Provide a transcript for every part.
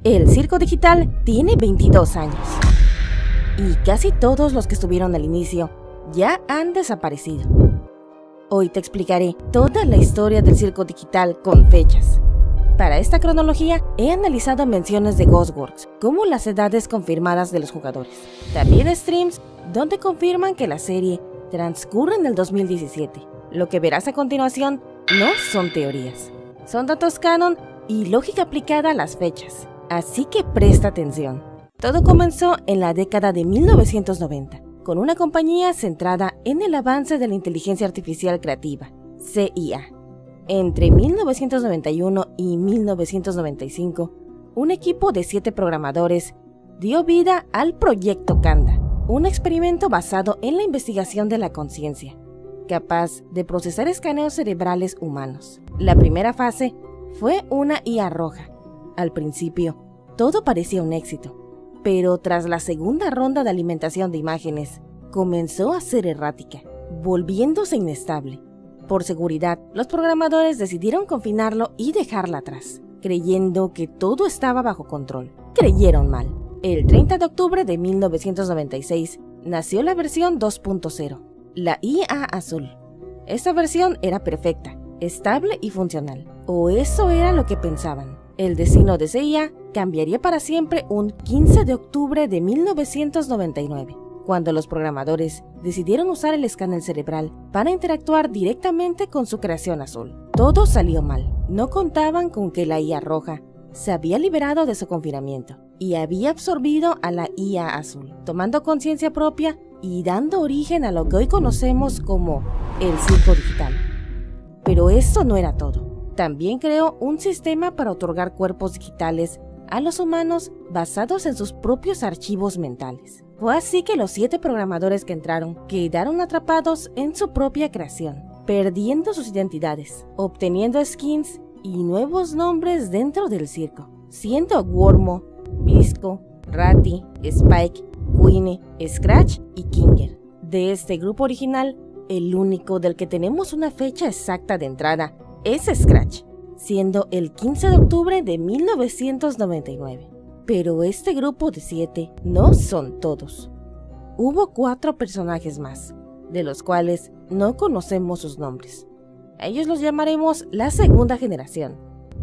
El circo digital tiene 22 años y casi todos los que estuvieron al inicio ya han desaparecido. Hoy te explicaré toda la historia del circo digital con fechas. Para esta cronología he analizado menciones de Ghostworks, como las edades confirmadas de los jugadores. También streams donde confirman que la serie transcurre en el 2017. Lo que verás a continuación no son teorías, son datos canon y lógica aplicada a las fechas. Así que presta atención. Todo comenzó en la década de 1990, con una compañía centrada en el avance de la inteligencia artificial creativa, CIA. Entre 1991 y 1995, un equipo de 7 programadores dio vida al Proyecto Kanda, un experimento basado en la investigación de la conciencia, capaz de procesar escaneos cerebrales humanos. La primera fase fue una IA roja. Al principio, todo parecía un éxito, pero tras la segunda ronda de alimentación de imágenes, comenzó a ser errática, volviéndose inestable. Por seguridad, los programadores decidieron confinarlo y dejarla atrás, creyendo que todo estaba bajo control. Creyeron mal. El 30 de octubre de 1996 nació la versión 2.0, la IA azul. Esta versión era perfecta, estable y funcional, o eso era lo que pensaban. El destino de CIA cambiaría para siempre un 15 de octubre de 1999, cuando los programadores decidieron usar el escáner cerebral para interactuar directamente con su creación azul. Todo salió mal. No contaban con que la IA roja se había liberado de su confinamiento y había absorbido a la IA azul, tomando conciencia propia y dando origen a lo que hoy conocemos como el circo digital. Pero eso no era todo. También creó un sistema para otorgar cuerpos digitales a los humanos basados en sus propios archivos mentales. Fue así que los 7 programadores que entraron quedaron atrapados en su propia creación, perdiendo sus identidades, obteniendo skins y nuevos nombres dentro del circo, siendo Wormo, Visco, Ratty, Spike, Queenie, Scratch y Kinger. De este grupo original, el único del que tenemos una fecha exacta de entrada es Scratch, siendo el 15 de octubre de 1999. Pero este grupo de 7 no son todos. Hubo 4 personajes más, de los cuales no conocemos sus nombres. A ellos los llamaremos la segunda generación,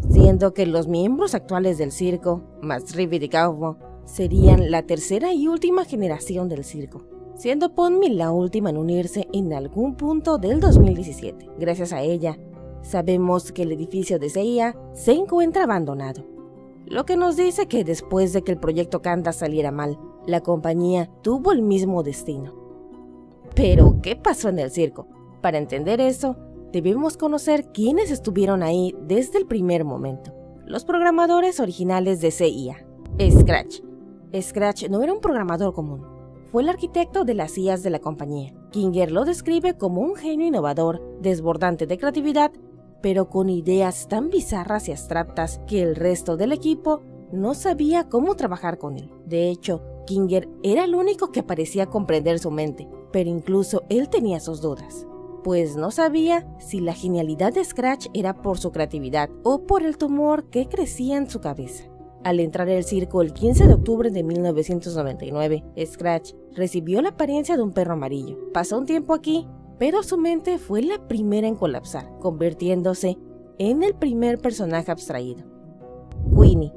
siendo que los miembros actuales del circo, más Ribbit y Gaumo, serían la tercera y última generación del circo, siendo Ponmi la última en unirse en algún punto del 2017. Gracias a ella, sabemos que el edificio de CIA se encuentra abandonado, lo que nos dice que después de que el proyecto Kanda saliera mal, la compañía tuvo el mismo destino. Pero, ¿qué pasó en el circo? Para entender eso, debemos conocer quiénes estuvieron ahí desde el primer momento. Los programadores originales de CIA. Scratch. Scratch no era un programador común. Fue el arquitecto de las IAs de la compañía. Kinger lo describe como un genio innovador, desbordante de creatividad, pero con ideas tan bizarras y abstractas que el resto del equipo no sabía cómo trabajar con él. De hecho, Kinger era el único que parecía comprender su mente, pero incluso él tenía sus dudas, pues no sabía si la genialidad de Scratch era por su creatividad o por el tumor que crecía en su cabeza. Al entrar al circo el 15 de octubre de 1999, Scratch recibió la apariencia de un perro amarillo. Pasó un tiempo aquí, pero su mente fue la primera en colapsar, convirtiéndose en el primer personaje abstraído. Queenie.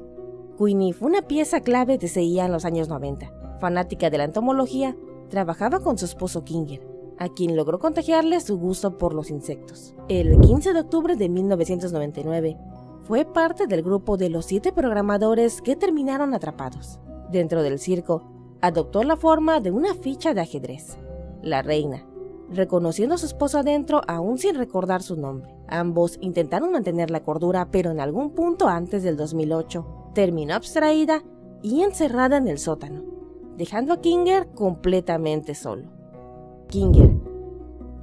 Queenie fue una pieza clave de CIA en los años 90. Fanática de la entomología, trabajaba con su esposo Kinger, a quien logró contagiarle su gusto por los insectos. El 15 de octubre de 1999, fue parte del grupo de los 7 programadores que terminaron atrapados. Dentro del circo, adoptó la forma de una ficha de ajedrez, la reina, reconociendo a su esposo adentro aún sin recordar su nombre. Ambos intentaron mantener la cordura, pero en algún punto antes del 2008, terminó abstraída y encerrada en el sótano, dejando a Kinger completamente solo.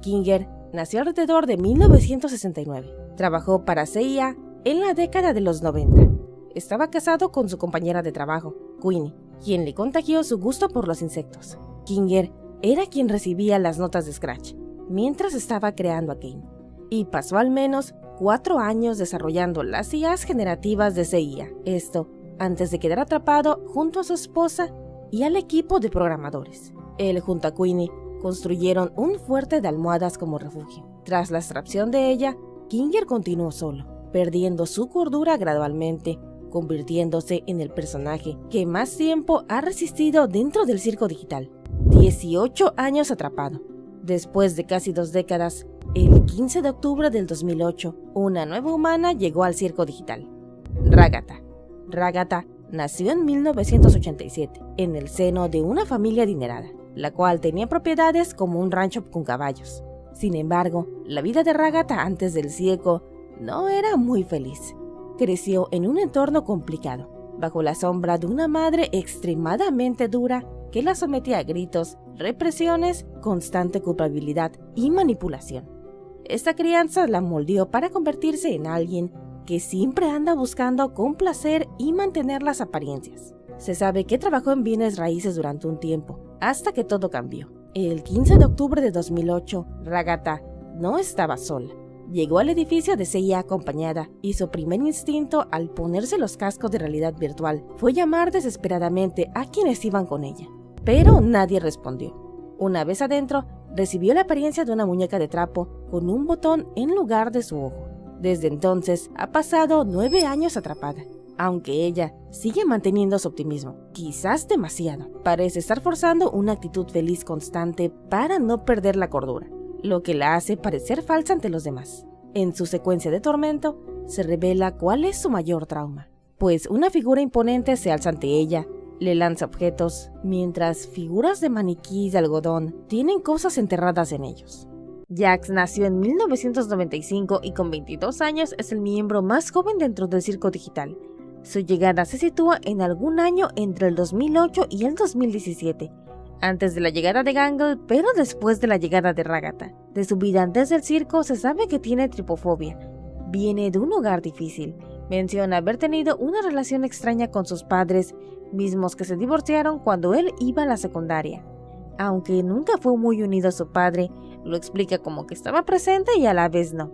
Kinger nació alrededor de 1969. Trabajó para CIA en la década de los 90. Estaba casado con su compañera de trabajo, Queenie, quien le contagió su gusto por los insectos. Kinger era quien recibía las notas de Scratch mientras estaba creando a Kane, y pasó al menos 4 años desarrollando las IAs generativas de CIA. Esto antes de quedar atrapado junto a su esposa y al equipo de programadores. Él junto a Queenie construyeron un fuerte de almohadas como refugio. Tras la extracción de ella, Ginger continuó solo, perdiendo su cordura gradualmente, convirtiéndose en el personaje que más tiempo ha resistido dentro del circo digital. 18 años atrapado. Después de casi 2 décadas, el 15 de octubre del 2008, una nueva humana llegó al circo digital. Ragatha. Ragatha nació en 1987, en el seno de una familia adinerada, la cual tenía propiedades como un rancho con caballos. Sin embargo, la vida de Ragatha antes del circo no era muy feliz. Creció en un entorno complicado, bajo la sombra de una madre extremadamente dura que la sometía a gritos, represiones, constante culpabilidad y manipulación. Esta crianza la moldeó para convertirse en alguien que siempre anda buscando complacer y mantener las apariencias. Se sabe que trabajó en bienes raíces durante un tiempo, hasta que todo cambió. El 15 de octubre de 2008, Ragatha no estaba sola. Llegó al edificio de CIA acompañada y su primer instinto al ponerse los cascos de realidad virtual fue llamar desesperadamente a quienes iban con ella. Pero nadie respondió. Una vez adentro, recibió la apariencia de una muñeca de trapo con un botón en lugar de su ojo. Desde entonces ha pasado 9 años atrapada, aunque ella sigue manteniendo su optimismo, quizás demasiado. Parece estar forzando una actitud feliz constante para no perder la cordura, lo que la hace parecer falsa ante los demás. En su secuencia de tormento, se revela cuál es su mayor trauma, pues una figura imponente se alza ante ella, le lanza objetos, mientras figuras de maniquís de algodón tienen cosas enterradas en ellos. Jax nació en 1995 y con 22 años es el miembro más joven dentro del circo digital. Su llegada se sitúa en algún año entre el 2008 y el 2017, antes de la llegada de Gangle, pero después de la llegada de Ragatha. De su vida antes del circo se sabe que tiene tripofobia. Viene de un hogar difícil. Menciona haber tenido una relación extraña con sus padres, mismos que se divorciaron cuando él iba a la secundaria. Aunque nunca fue muy unido a su padre, lo explica como que estaba presente y a la vez no.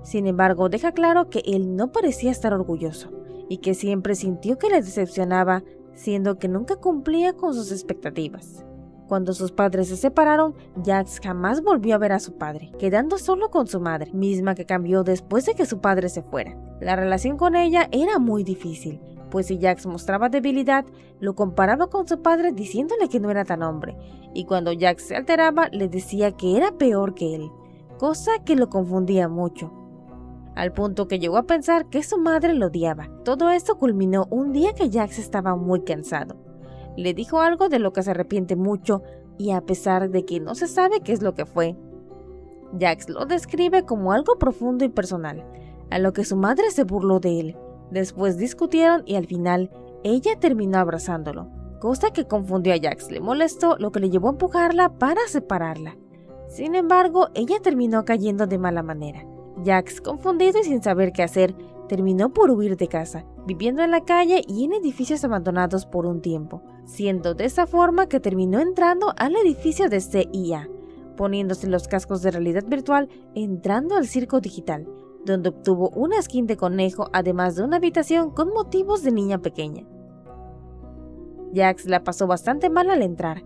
Sin embargo, deja claro que él no parecía estar orgulloso y que siempre sintió que le decepcionaba, siendo que nunca cumplía con sus expectativas. Cuando sus padres se separaron, Jax jamás volvió a ver a su padre, quedando solo con su madre, misma que cambió después de que su padre se fuera. La relación con ella era muy difícil, pues si Jax mostraba debilidad, lo comparaba con su padre diciéndole que no era tan hombre, y cuando Jax se alteraba, le decía que era peor que él, cosa que lo confundía mucho, al punto que llegó a pensar que su madre lo odiaba. Todo esto culminó un día que Jax estaba muy cansado. Le dijo algo de lo que se arrepiente mucho, y a pesar de que no se sabe qué es lo que fue, Jax lo describe como algo profundo y personal, a lo que su madre se burló de él. Después discutieron y al final ella terminó abrazándolo, cosa que confundió a Jax. Le molestó, lo que le llevó a empujarla para separarla. Sin embargo, ella terminó cayendo de mala manera. Jax, confundido y sin saber qué hacer, terminó por huir de casa, viviendo en la calle y en edificios abandonados por un tiempo, siendo de esa forma que terminó entrando al edificio de CIA, poniéndose los cascos de realidad virtual, entrando al circo digital, donde obtuvo una skin de conejo, además de una habitación con motivos de niña pequeña. Jax la pasó bastante mal al entrar,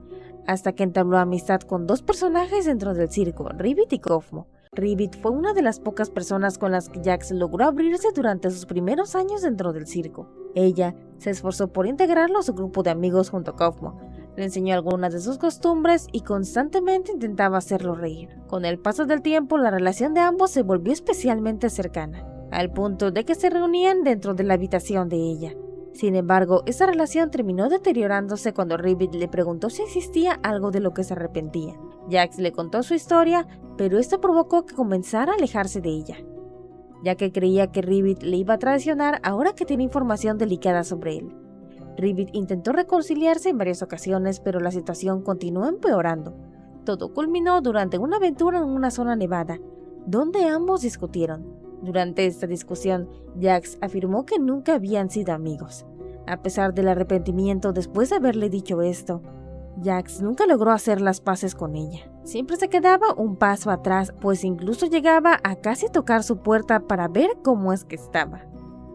hasta que entabló amistad con 2 personajes dentro del circo, Ribbit y Cosmo. Ribbit fue una de las pocas personas con las que Jax logró abrirse durante sus primeros años dentro del circo. Ella se esforzó por integrarlo a su grupo de amigos junto a Cosmo, le enseñó algunas de sus costumbres y constantemente intentaba hacerlo reír. Con el paso del tiempo, la relación de ambos se volvió especialmente cercana, al punto de que se reunían dentro de la habitación de ella. Sin embargo, esa relación terminó deteriorándose cuando Ribbit le preguntó si existía algo de lo que se arrepentía. Jax le contó su historia, pero esto provocó que comenzara a alejarse de ella, ya que creía que Ribbit le iba a traicionar ahora que tiene información delicada sobre él. Ribbit intentó reconciliarse en varias ocasiones, pero la situación continuó empeorando. Todo culminó durante una aventura en una zona nevada, donde ambos discutieron. Durante esta discusión, Jax afirmó que nunca habían sido amigos. A pesar del arrepentimiento después de haberle dicho esto, Jax nunca logró hacer las paces con ella. Siempre se quedaba un paso atrás, pues incluso llegaba a casi tocar su puerta para ver cómo es que estaba.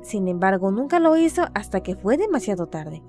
sin embargo nunca lo hizo hasta que fue demasiado tarde.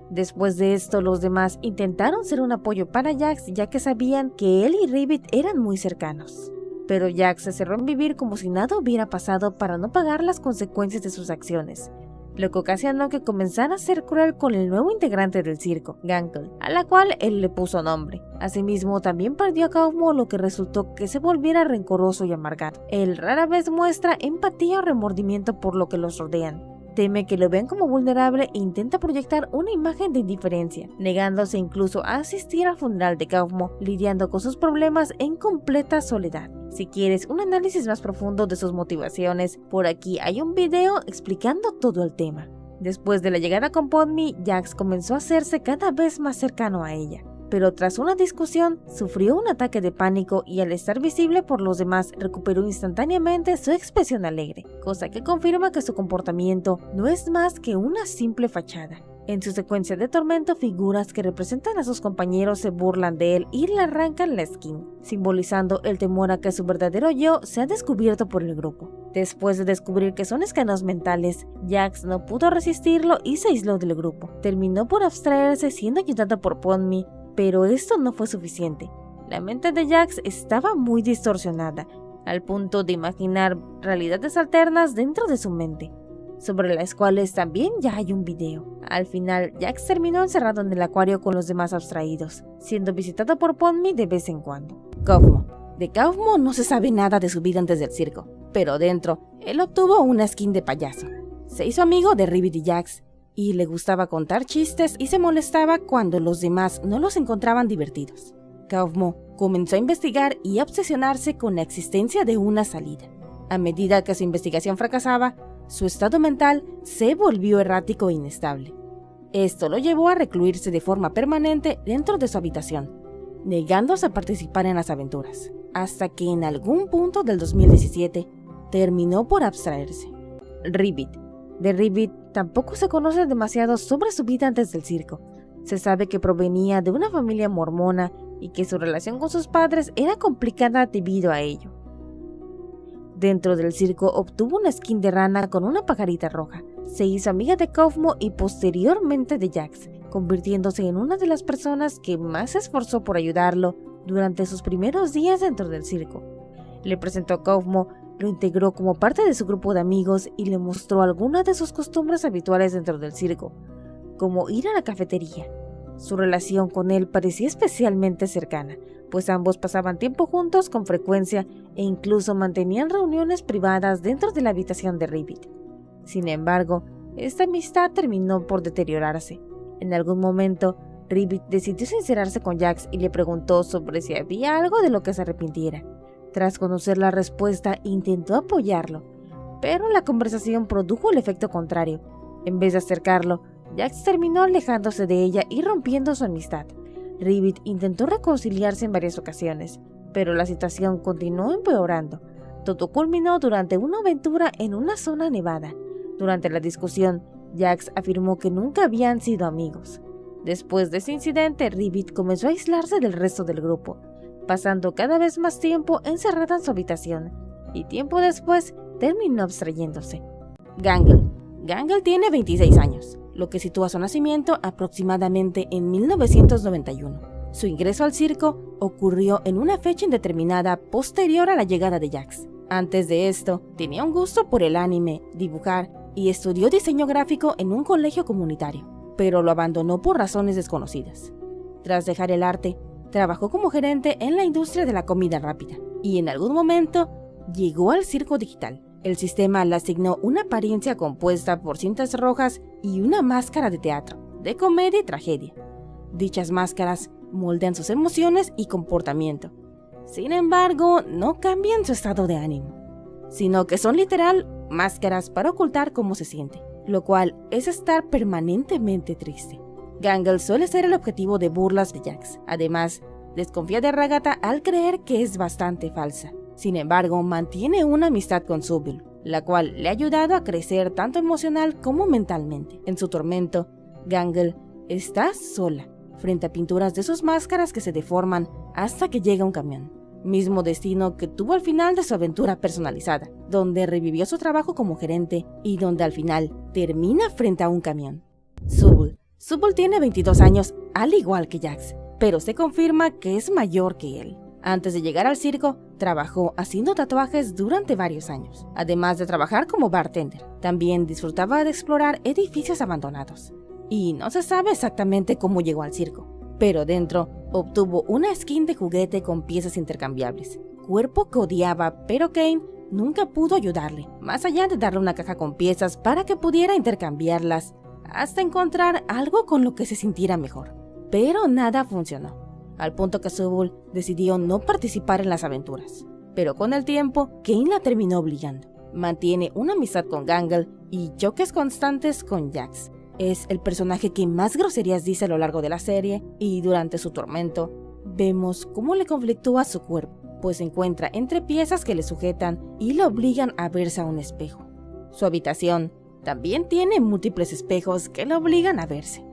Después de esto, los demás intentaron ser un apoyo para Jax, ya que sabían que él y Ribbit eran muy cercanos. Pero Jax se cerró en vivir como si nada hubiera pasado para no pagar las consecuencias de sus acciones, lo que ocasionó que comenzara a ser cruel con el nuevo integrante del circo, Gangle, a la cual él le puso nombre. Asimismo, también perdió a Kaufmo, lo que resultó que se volviera rencoroso y amargado. Él rara vez muestra empatía o remordimiento por lo que los rodean. Teme que lo vean como vulnerable e intenta proyectar una imagen de indiferencia, negándose incluso a asistir al funeral de Kaufmo, lidiando con sus problemas en completa soledad. Si quieres un análisis más profundo de sus motivaciones, por aquí hay un video explicando todo el tema. Después de la llegada con Podme, Jax comenzó a hacerse cada vez más cercano a ella. Pero tras una discusión, sufrió un ataque de pánico y al estar visible por los demás, recuperó instantáneamente su expresión alegre, cosa que confirma que su comportamiento no es más que una simple fachada. En su secuencia de tormento, figuras que representan a sus compañeros se burlan de él y le arrancan la skin, simbolizando el temor a que su verdadero yo sea descubierto por el grupo. Después de descubrir que son escaneos mentales, Jax no pudo resistirlo y se aisló del grupo. Terminó por abstraerse siendo ayudado por Podme, pero esto no fue suficiente. La mente de Jax estaba muy distorsionada, al punto de imaginar realidades alternas dentro de su mente, sobre las cuales también ya hay un video. Al final, Jax terminó encerrado en el acuario con los demás abstraídos, siendo visitado por Podme de vez en cuando. Kaufmo. De Kaufmo no se sabe nada de su vida antes del circo, pero dentro, él obtuvo una skin de payaso. Se hizo amigo de Ribbit y Jax, y le gustaba contar chistes y se molestaba cuando los demás no los encontraban divertidos. Kaufmo comenzó a investigar y a obsesionarse con la existencia de una salida. A medida que su investigación fracasaba, su estado mental se volvió errático e inestable. Esto lo llevó a recluirse de forma permanente dentro de su habitación, negándose a participar en las aventuras, hasta que en algún punto del 2017 terminó por abstraerse. Ribbit. De Ribbit tampoco se conoce demasiado sobre su vida antes del circo. Se sabe que provenía de una familia mormona y que su relación con sus padres era complicada debido a ello. Dentro del circo obtuvo una skin de rana con una pajarita roja. Se hizo amiga de Kaufmo y posteriormente de Jax, convirtiéndose en una de las personas que más se esforzó por ayudarlo durante sus primeros días dentro del circo. Le presentó a Kaufmo, lo integró como parte de su grupo de amigos y le mostró algunas de sus costumbres habituales dentro del circo, como ir a la cafetería. Su relación con él parecía especialmente cercana, pues ambos pasaban tiempo juntos con frecuencia e incluso mantenían reuniones privadas dentro de la habitación de Ribbit. Sin embargo, esta amistad terminó por deteriorarse. En algún momento, Ribbit decidió sincerarse con Jax y le preguntó sobre si había algo de lo que se arrepintiera. Tras conocer la respuesta, intentó apoyarlo, pero la conversación produjo el efecto contrario. En vez de acercarlo, Jax terminó alejándose de ella y rompiendo su amistad. Ribbit intentó reconciliarse en varias ocasiones, pero la situación continuó empeorando. Todo culminó durante una aventura en una zona nevada. Durante la discusión, Jax afirmó que nunca habían sido amigos. Después de ese incidente, Ribbit comenzó a aislarse del resto del grupo, pasando cada vez más tiempo encerrada en su habitación, y tiempo después terminó abstrayéndose. Gangle. Gangle tiene 26 años, lo que sitúa su nacimiento aproximadamente en 1991. Su ingreso al circo ocurrió en una fecha indeterminada posterior a la llegada de Jax. Antes de esto, tenía un gusto por el anime, dibujar y estudió diseño gráfico en un colegio comunitario, pero lo abandonó por razones desconocidas. Tras dejar el arte, trabajó como gerente en la industria de la comida rápida y en algún momento llegó al circo digital. El sistema le asignó una apariencia compuesta por cintas rojas y una máscara de teatro, de comedia y tragedia. Dichas máscaras moldean sus emociones y comportamiento. Sin embargo, no cambian su estado de ánimo, sino que son literal máscaras para ocultar cómo se siente, lo cual es estar permanentemente triste. Gangle suele ser el objetivo de burlas de Jax. Además, desconfía de Ragatha al creer que es bastante falsa. Sin embargo, mantiene una amistad con Zooble, la cual le ha ayudado a crecer tanto emocional como mentalmente. En su tormento, Gangle está sola, frente a pinturas de sus máscaras que se deforman hasta que llega un camión. mismo destino que tuvo al final de su aventura personalizada, donde revivió su trabajo como gerente y donde al final termina frente a un camión. Zubul tiene 22 años, al igual que Jax, pero se confirma que es mayor que él. Antes de llegar al circo, trabajó haciendo tatuajes durante varios años, además de trabajar como bartender. También disfrutaba de explorar edificios abandonados. Y no se sabe exactamente cómo llegó al circo, pero dentro obtuvo una skin de juguete con piezas intercambiables, cuerpo que odiaba, pero Kane nunca pudo ayudarle, más allá de darle una caja con piezas para que pudiera intercambiarlas, hasta encontrar algo con lo que se sintiera mejor. Pero nada funcionó, al punto que Zubul decidió no participar en las aventuras. Pero con el tiempo, Kane la terminó obligando. Mantiene una amistad con Gangle y choques constantes con Jax. Es el personaje que más groserías dice a lo largo de la serie, y durante su tormento, vemos cómo le conflictúa su cuerpo, pues se encuentra entre piezas que le sujetan y le obligan a verse a un espejo. Su habitación también tiene múltiples espejos que le obligan a verse.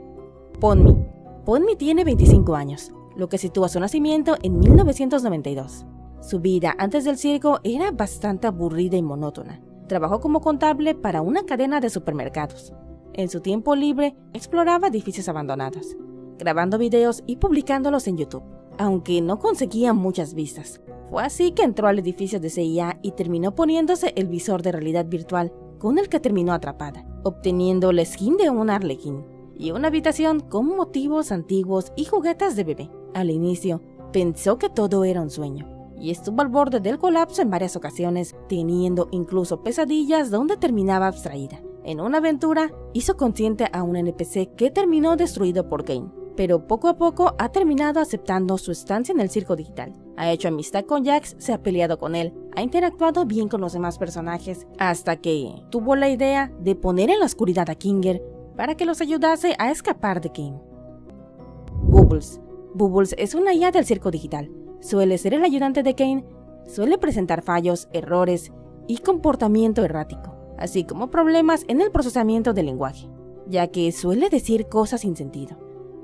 Ponmi tiene 25 años, lo que sitúa su nacimiento en 1992. Su vida antes del circo era bastante aburrida y monótona. Trabajó como contable para una cadena de supermercados. En su tiempo libre, exploraba edificios abandonados, grabando videos y publicándolos en YouTube, aunque no conseguía muchas vistas. Fue así que entró al edificio de CIA y terminó poniéndose el visor de realidad virtual, con el que terminó atrapada, obteniendo la skin de un arlequín y una habitación con motivos antiguos y juguetes de bebé. Al inicio, pensó que todo era un sueño, y estuvo al borde del colapso en varias ocasiones, teniendo incluso pesadillas donde terminaba abstraída. En una aventura, hizo consciente a un NPC que terminó destruido por Kane, pero poco a poco ha terminado aceptando su estancia en el circo digital. Ha hecho amistad con Jax, se ha peleado con él, ha interactuado bien con los demás personajes, hasta que tuvo la idea de poner en la oscuridad a Kinger para que los ayudase a escapar de Kane. Bubbles es una IA del circo digital. Suele ser el ayudante de Kane, suele presentar fallos, errores y comportamiento errático, así como problemas en el procesamiento del lenguaje, ya que suele decir cosas sin sentido.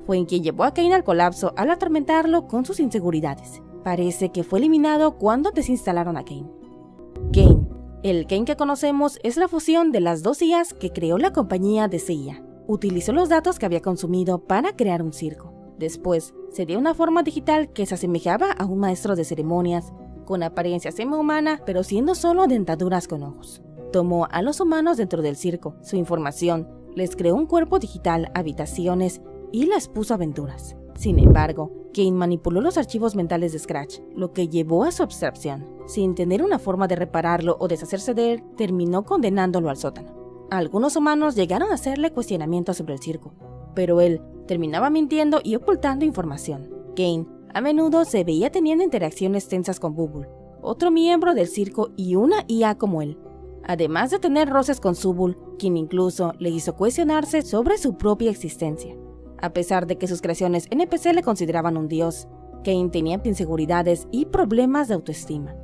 Fue en quien llevó a Kane al colapso al atormentarlo con sus inseguridades. Parece que fue eliminado cuando desinstalaron a Kane. El Kane que conocemos es la fusión de las dos IAs que creó la compañía de CIA. Utilizó los datos que había consumido para crear un circo. Después, sería una forma digital que se asemejaba a un maestro de ceremonias, con apariencia semi-humana, pero siendo solo dentaduras con ojos. Tomó a los humanos dentro del circo, su información, les creó un cuerpo digital, habitaciones y les puso aventuras. Sin embargo, Kane manipuló los archivos mentales de Scratch, lo que llevó a su abstracción. Sin tener una forma de repararlo o deshacerse de él, terminó condenándolo al sótano. Algunos humanos llegaron a hacerle cuestionamientos sobre el circo, pero él terminaba mintiendo y ocultando información. Kane a menudo se veía teniendo interacciones tensas con Bubble, otro miembro del circo y una IA como él, además de tener roces con Zubul, quien incluso le hizo cuestionarse sobre su propia existencia. A pesar de que sus creaciones NPC le consideraban un dios, Kane tenía inseguridades y problemas de autoestima,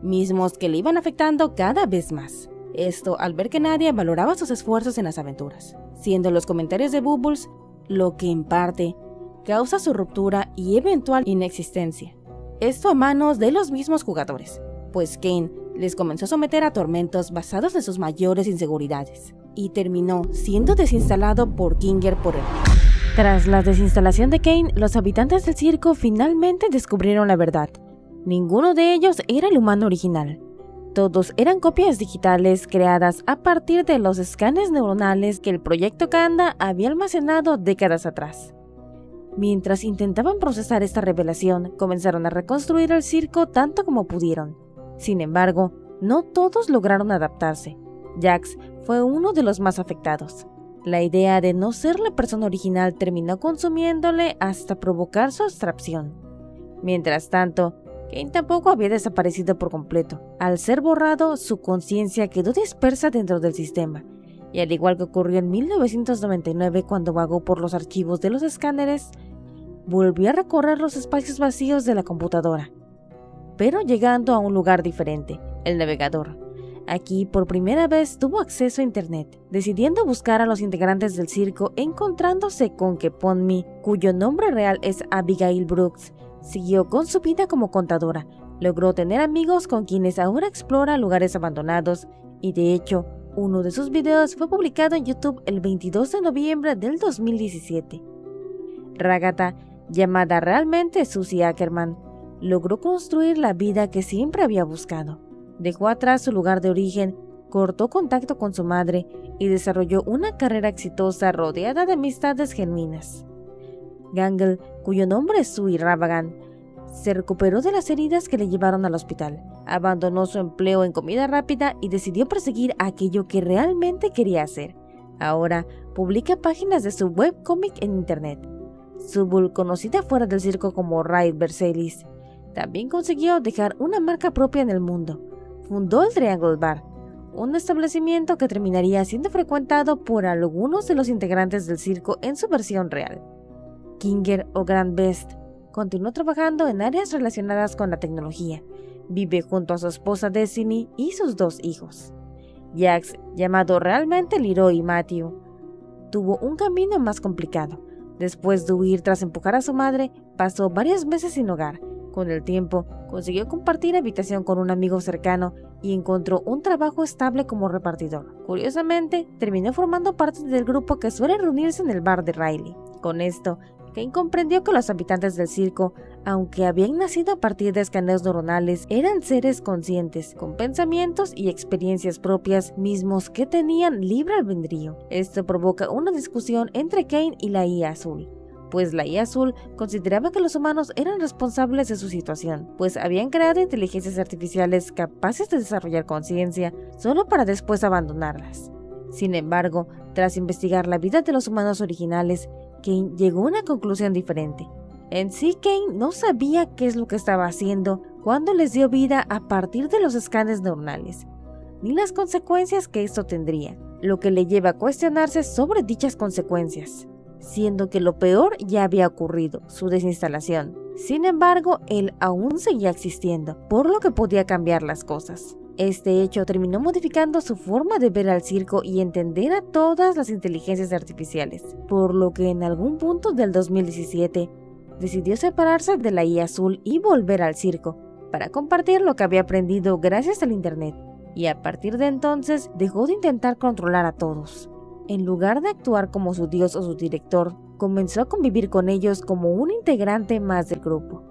mismos que le iban afectando cada vez más. Esto al ver que nadie valoraba sus esfuerzos en las aventuras, siendo los comentarios de Bubbles lo que en parte causa su ruptura y eventual inexistencia. Esto a manos de los mismos jugadores, pues Kane les comenzó a someter a tormentos basados en sus mayores inseguridades, y terminó siendo desinstalado por Kinger por él. Tras la desinstalación de Kane, los habitantes del circo finalmente descubrieron la verdad. Ninguno de ellos era el humano original. Todos eran copias digitales creadas a partir de los escáneres neuronales que el proyecto Kanda había almacenado décadas atrás. Mientras intentaban procesar esta revelación, comenzaron a reconstruir el circo tanto como pudieron. Sin embargo, no todos lograron adaptarse. Jax fue uno de los más afectados. La idea de no ser la persona original terminó consumiéndole hasta provocar su abstracción. Mientras tanto, Kane tampoco había desaparecido por completo. Al ser borrado, su conciencia quedó dispersa dentro del sistema, y al igual que ocurrió en 1999 cuando vagó por los archivos de los escáneres, volvió a recorrer los espacios vacíos de la computadora, pero llegando a un lugar diferente, el navegador. Aquí por primera vez tuvo acceso a internet, decidiendo buscar a los integrantes del circo, encontrándose con que Ponmi, cuyo nombre real es Abigail Brooks, siguió con su vida como contadora, Logró tener amigos con quienes ahora explora lugares abandonados y de hecho, uno de sus videos fue publicado en YouTube el 22 de noviembre del 2017. Ragatha, llamada realmente Susie Ackerman, logró construir la vida que siempre había buscado. Dejó atrás su lugar de origen, cortó contacto con su madre y desarrolló una carrera exitosa rodeada de amistades genuinas. Gangle, cuyo nombre es Sue Ravagan, se recuperó de las heridas que le llevaron al hospital, abandonó su empleo en comida rápida y decidió perseguir aquello que realmente quería hacer. Ahora publica páginas de su webcómic en internet. Subul, conocida fuera del circo como Raid Versailles, también consiguió dejar una marca propia en el mundo. Fundó el Triangle Bar, un establecimiento que terminaría siendo frecuentado por algunos de los integrantes del circo en su versión real. Kinger o Grand Best continuó trabajando en áreas relacionadas con la tecnología. Vive junto a su esposa Destiny y sus 2 hijos. Jax, llamado realmente Leroy Matthew, tuvo un camino más complicado. Después de huir tras empujar a su madre, pasó varios meses sin hogar. Con el tiempo, consiguió compartir habitación con un amigo cercano y encontró un trabajo estable como repartidor. Curiosamente, terminó formando parte del grupo que suele reunirse en el bar de Riley. Con esto, Kane comprendió que los habitantes del circo, aunque habían nacido a partir de escaneos neuronales, eran seres conscientes, con pensamientos y experiencias propias mismos que tenían libre albedrío. Esto provoca una discusión entre Kane y la IA Azul, pues la IA Azul consideraba que los humanos eran responsables de su situación, pues habían creado inteligencias artificiales capaces de desarrollar conciencia solo para después abandonarlas. Sin embargo, tras investigar la vida de los humanos originales, Kane llegó a una conclusión diferente. En sí, Kane no sabía qué es lo que estaba haciendo cuando les dio vida a partir de los escanes neuronales, ni las consecuencias que esto tendría, lo que le lleva a cuestionarse sobre dichas consecuencias, siendo que lo peor ya había ocurrido, su desinstalación. Sin embargo, él aún seguía existiendo, por lo que podía cambiar las cosas. Este hecho terminó modificando su forma de ver al circo y entender a todas las inteligencias artificiales, por lo que en algún punto del 2017 decidió separarse de la IA Azul y volver al circo, para compartir lo que había aprendido gracias al internet, y a partir de entonces dejó de intentar controlar a todos. En lugar de actuar como su dios o su director, comenzó a convivir con ellos como un integrante más del grupo.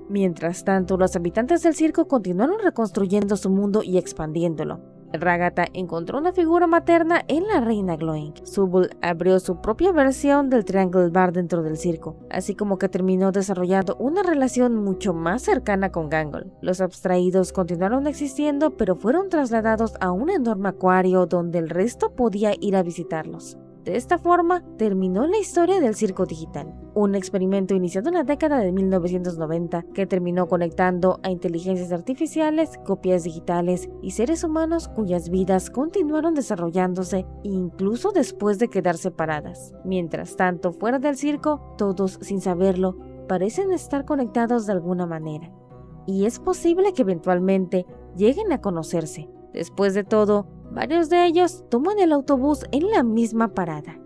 Mientras tanto, los habitantes del circo continuaron reconstruyendo su mundo y expandiéndolo. Ragatha encontró una figura materna en la reina Glowing. Subul abrió su propia versión del Triangle Bar dentro del circo, así como que terminó desarrollando una relación mucho más cercana con Gangle. Los abstraídos continuaron existiendo, pero fueron trasladados a un enorme acuario donde el resto podía ir a visitarlos. De esta forma, terminó la historia del circo digital, un experimento iniciado en la década de 1990 que terminó conectando a inteligencias artificiales, copias digitales y seres humanos cuyas vidas continuaron desarrollándose incluso después de quedar separadas. Mientras tanto, fuera del circo, todos, sin saberlo, parecen estar conectados de alguna manera, y es posible que eventualmente lleguen a conocerse. Después de todo, varios de ellos toman el autobús en la misma parada.